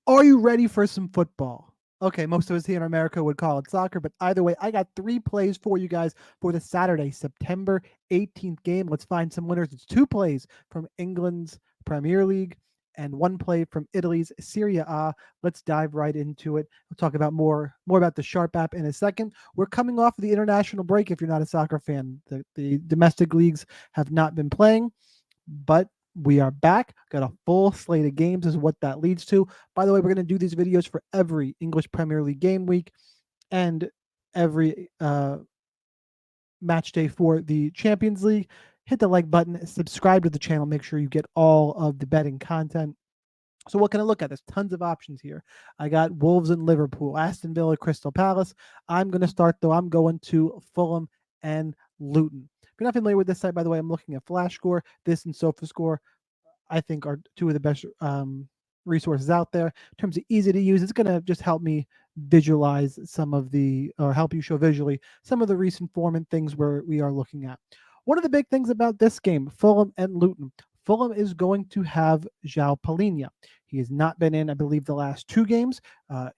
Are you ready for some football? Okay, most of us here in America would call it soccer, but either way, I got 3 plays for you guys for the Saturday, September 18th game. Let's find some winners. It's 2 plays from England's Premier League and 1 play from Italy's Serie A. Let's dive right into it. We'll talk about more about the Sharp app in a second. We're coming off of the international break if you're not a soccer fan. The domestic leagues have not been playing, but we are back. Got a full slate of games, is what that leads to. By the way, we're going to do these videos for every English Premier League game week and every match day for the Champions League. Hit the like button, subscribe to the channel, make sure you get all of the betting content. So what can I look at? There's tons of options here. I got Wolves and Liverpool, Aston Villa, Crystal Palace. I'm going to start, though. I'm going to Fulham and Luton. If you're not familiar with this site, by the way, I'm looking at Flash Score. This and SofaScore, I think, are two of the best resources out there. In terms of easy to use, it's going to just help me visualize or help you show visually some of the recent form and things where we are looking at. One of the big things about this game, Fulham and Luton. Fulham is going to have João Palhinha. He has not been in, I believe, the last 2 games.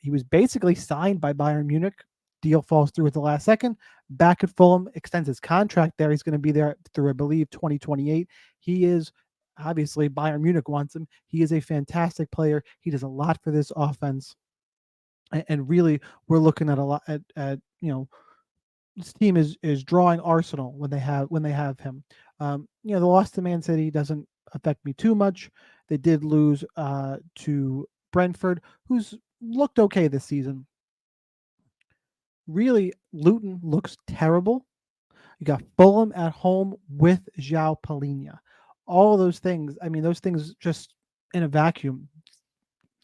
He was basically signed by Bayern Munich. Deal falls through at the last second. Back at Fulham, extends his contract there. He's going to be there through, I believe, 2028. He is obviously Bayern Munich wants him. He is a fantastic player. He does a lot for this offense, and really, we're looking at a lot at this team is drawing Arsenal when they have him. The loss to Man City doesn't affect me too much. They did lose to Brentford, who's looked okay this season. Really, Luton looks terrible. You got Fulham at home with João Palhinha. All of those things, I mean, those things just in a vacuum,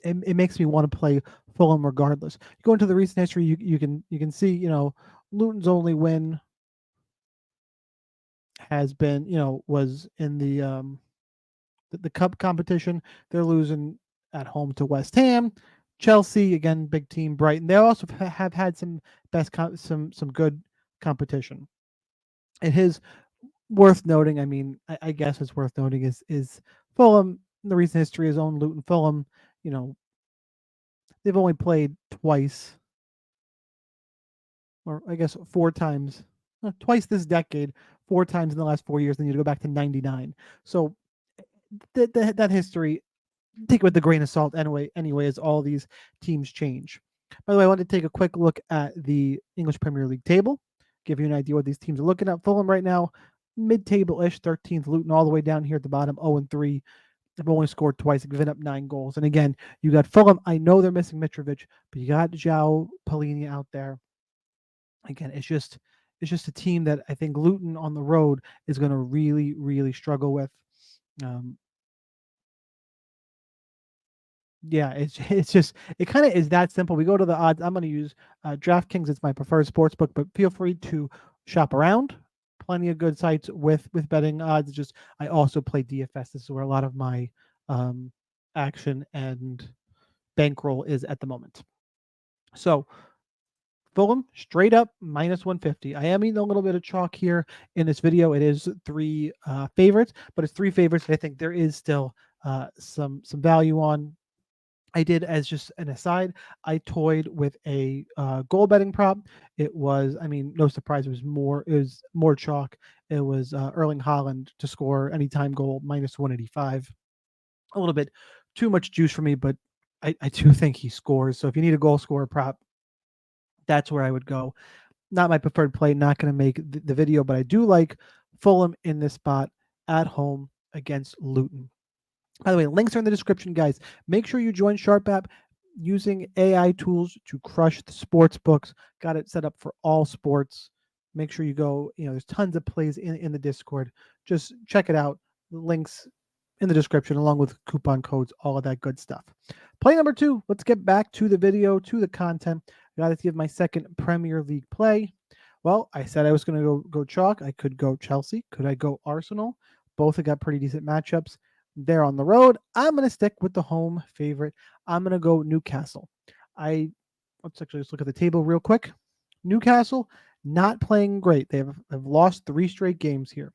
it makes me want to play Fulham regardless. You go into the recent history, you can see, Luton's only win has been, was in the cup competition. They're losing at home to West Ham. Chelsea, again, big team. Brighton. They also have had some some good competition. It is worth noting. I mean, I guess it's worth noting is Fulham. In the recent history has owned Luton. Fulham. You know, they've only played twice, or I guess 4 times, twice this decade, 4 times in the last 4 years. Then you go back to '99. So that history, take it with a grain of salt. Anyway, as all these teams change. By the way, I want to take a quick look at the English Premier League table, give you an idea what these teams are looking at. Fulham right now, mid-table-ish, 13th. Luton all the way down here at the bottom, 0-3. They've only scored twice. They've given up 9 goals. And again, you got Fulham. I know they're missing Mitrovic, but you got João Palhinha out there. Again, it's just a team that I think Luton on the road is going to really, really struggle with. Um, Yeah, it's just it kind of is that simple. We go to the odds. I'm going to use DraftKings. It's my preferred sports book, but feel free to shop around. Plenty of good sites with betting odds. Just I also play DFS. This is where a lot of my um, action and bankroll is at the moment. So Fulham straight up -150. I am eating a little bit of chalk here in this video. It is 3 favorites, but it's 3 favorites. I think there is still some value on. I did, as just an aside, I toyed with a goal betting prop. It was, I mean, no surprise, it was more chalk. It was Erling Haaland to score anytime goal, -185. A little bit too much juice for me, but I do think he scores. So if you need a goal scorer prop, that's where I would go. Not my preferred play, not going to make the video, but I do like Fulham in this spot at home against Luton. By the way, links are in the description, guys. Make sure you join Sharp app using AI tools to crush the sports books. Got it set up for all sports. Make sure you go, there's tons of plays in the Discord. Just check it out. The links in the description, along with coupon codes, all of that good stuff. Play number 2. Let's get back to the video, to the content. I got to give my second Premier League play. Well, I said I was going to go chalk. I could go Chelsea. Could I go Arsenal? Both have got pretty decent matchups. They're on the road. I'm going to stick with the home favorite. I'm going to go Newcastle. Let's actually just look at the table real quick. Newcastle not playing great. They've lost 3 straight games here.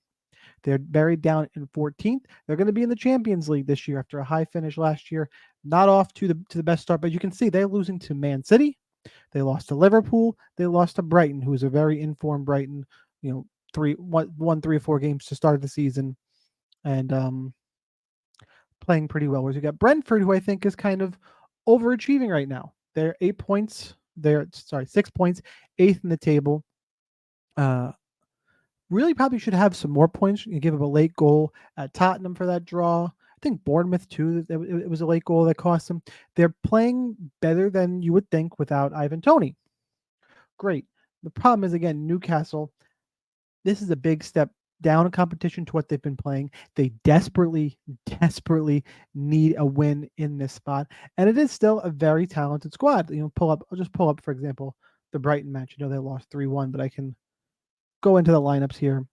They're buried down in 14th. They're going to be in the Champions League this year after a high finish last year. not off to the best start, but you can see they're losing to Man City. They lost to Liverpool. They lost to Brighton, who is a very informed Brighton. You know, won 3 or 4 games to start the season, and playing pretty well. Whereas you got Brentford, who I think is kind of overachieving right now. They're 8 points. They're 6 points, eighth in the table. Really probably should have some more points. You give up a late goal at Tottenham for that draw. I think Bournemouth too. It was a late goal that cost them. They're playing better than you would think without Ivan Toney. Great. The problem is again Newcastle. This is a big step down in competition to what they've been playing. They desperately, desperately need a win in this spot, and it is still a very talented squad. I'll just pull up, for example, the Brighton match. They lost 3-1, but I can go into the lineups here.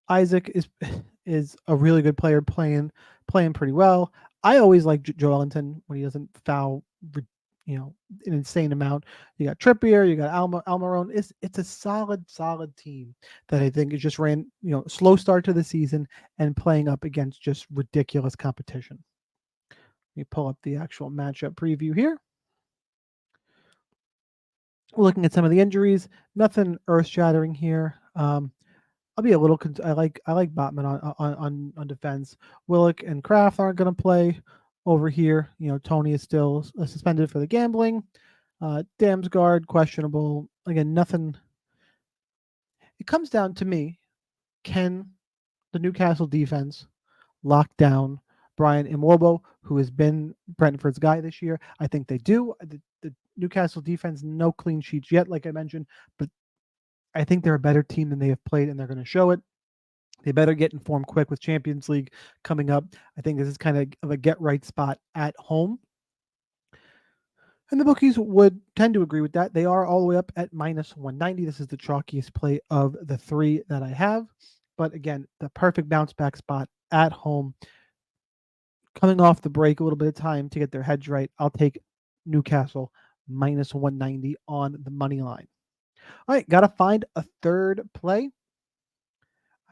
Isaac is a really good player, playing pretty well. I always like Joelinton when he doesn't foul, an insane amount. You got Trippier, you got Almiron. It's a solid team that I think is just ran slow start to the season and playing up against just ridiculous competition. Let me pull up the actual matchup preview here. Looking at some of the injuries, nothing earth-shattering here. I'll be a little. I like Botman on defense. Willock and Kraft aren't going to play over here. Tony is still suspended for the gambling. Damsgaard questionable. Again, nothing. It comes down to me. Can the Newcastle defense lock down Brian Imwobo, who has been Brentford's guy this year? I think they do. The Newcastle defense, no clean sheets yet, like I mentioned, but I think they're a better team than they have played, and they're going to show it. They better get informed quick with Champions League coming up. I think this is kind of a get-right spot at home. And the bookies would tend to agree with that. They are all the way up at -190. This is the chalkiest play of the three that I have. But again, the perfect bounce-back spot at home. Coming off the break, a little bit of time to get their heads right. I'll take Newcastle -190 on the money line. All right, got to find a third play.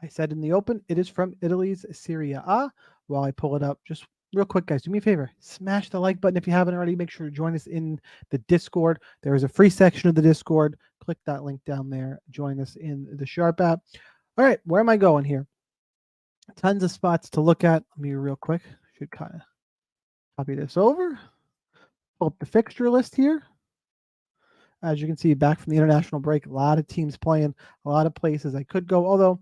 I said in the open, it is from Italy's Serie A. While I pull it up, just real quick, guys, do me a favor. Smash the like button if you haven't already. Make sure to join us in the Discord. There is a free section of the Discord. Click that link down there. Join us in the Sharp app. All right, where am I going here? Tons of spots to look at. Let me real quick. Should kind of copy this over. Pull up the fixture list here. As you can see, back from the international break, a lot of teams playing, a lot of places I could go, although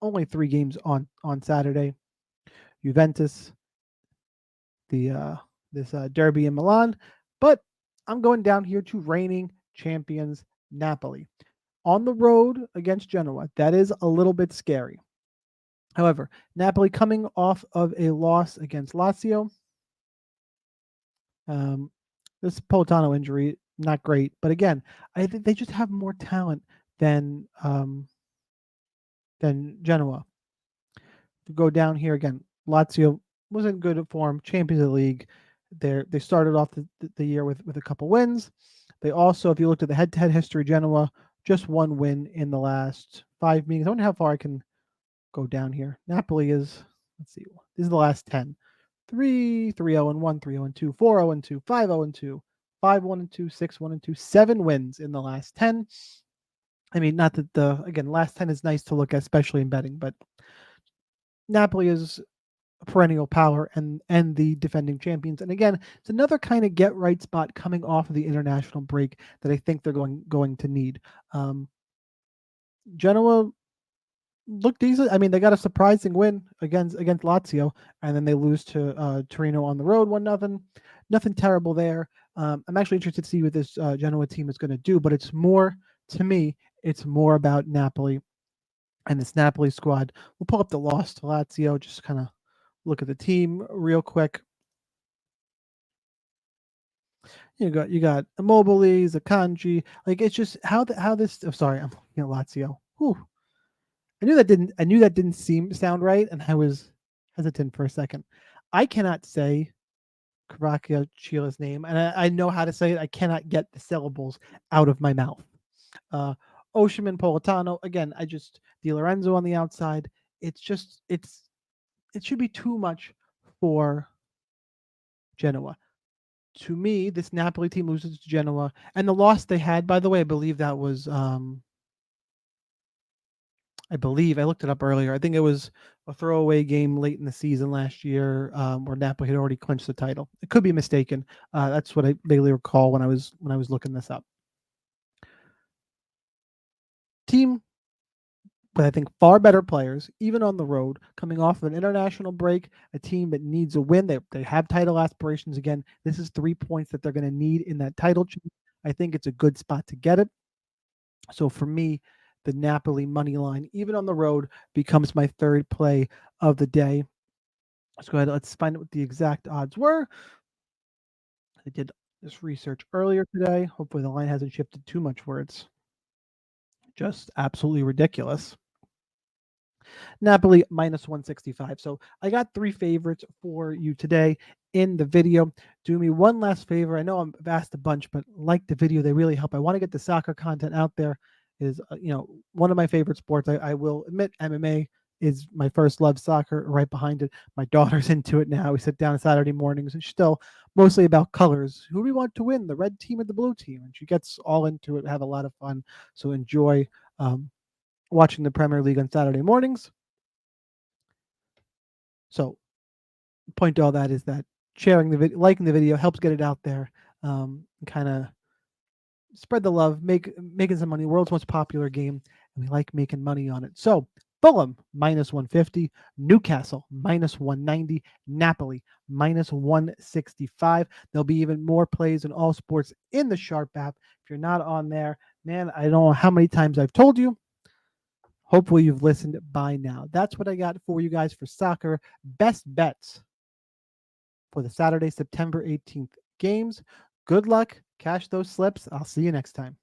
only 3 games on Saturday. Juventus, this derby in Milan, but I'm going down here to reigning champions Napoli on the road against Genoa. That is a little bit scary. However, Napoli coming off of a loss against Lazio. This Politano injury, not great, but again, I think they just have more talent than Genoa. To go down here again, Lazio was in good form, Champions League. They started off the year with a couple wins. They also, if you looked at the head-to-head history, Genoa just 1 win in the last 5 meetings. I wonder how far I can go down here. Napoli is, let's see, this is the last 10. 3-0-1, 3-0-2, 4-0-2, 5-0-2, 5-1-2, 6-1-2, 7 wins in the last 10. I mean, not that again, last 10 is nice to look at, especially in betting, but Napoli is a perennial power and the defending champions. And again, it's another kind of get right spot coming off of the international break that I think they're going to need. Genoa looked decent. I mean, they got a surprising win against Lazio, and then they lose to Torino on the road 1-0. Nothing terrible there. I'm actually interested to see what this Genoa team is going to do, but it's more, to me, it's more about Napoli and this Napoli squad. We'll pull up the loss to Lazio, just kind of look at the team real quick. You got Immobile, Akanji. Like, it's just how this. I'm sorry, I'm looking at Lazio. Whew. I knew that didn't sound right, and I was hesitant for a second. I cannot say Kvaratskhelia name, and I know how to say it. I cannot get the syllables out of my mouth. Osimhen, Politano. Again, Di Lorenzo on the outside. It should be too much for Genoa. To me, this Napoli team loses to Genoa, and the loss they had, by the way, I believe that was I believe I looked it up earlier. I think it was a throwaway game late in the season last year, where Napoli had already clinched the title. It could be mistaken. That's what I vaguely recall when I was looking this up. Team with I think far better players, even on the road, coming off of an international break, a team that needs a win. They have title aspirations again. This is 3 points that they're going to need in that title chase. I think it's a good spot to get it. So for me, the Napoli money line, even on the road, becomes my third play of the day. Let's go ahead. Let's find out what the exact odds were. I did this research earlier today. Hopefully the line hasn't shifted too much where it's just absolutely ridiculous. Napoli minus 165. So I got 3 favorites for you today in the video. Do me one last favor. I know I've asked a bunch, but like the video, they really help. I want to get the soccer content out there. Is one of my favorite sports. I will admit MMA is my first love. Soccer right behind it. My daughter's into it now. We sit down Saturday mornings and still mostly about colors. Who do we want to win, the red team or the blue team? And she gets all into it, have a lot of fun. So enjoy watching the Premier League on Saturday mornings. So point to all that is that sharing the video, liking the video helps get it out there, kind of spread the love, making some money. World's most popular game, and we like making money on it. So Fulham minus 150, Newcastle minus 190, Napoli minus 165. There'll be even more plays in all sports in the Sharp app. If you're not on there, man, I don't know how many times I've told you. Hopefully you've listened by now. That's what I got for you guys for soccer best bets for the Saturday, September 18th games. Good luck. Cash those slips. I'll see you next time.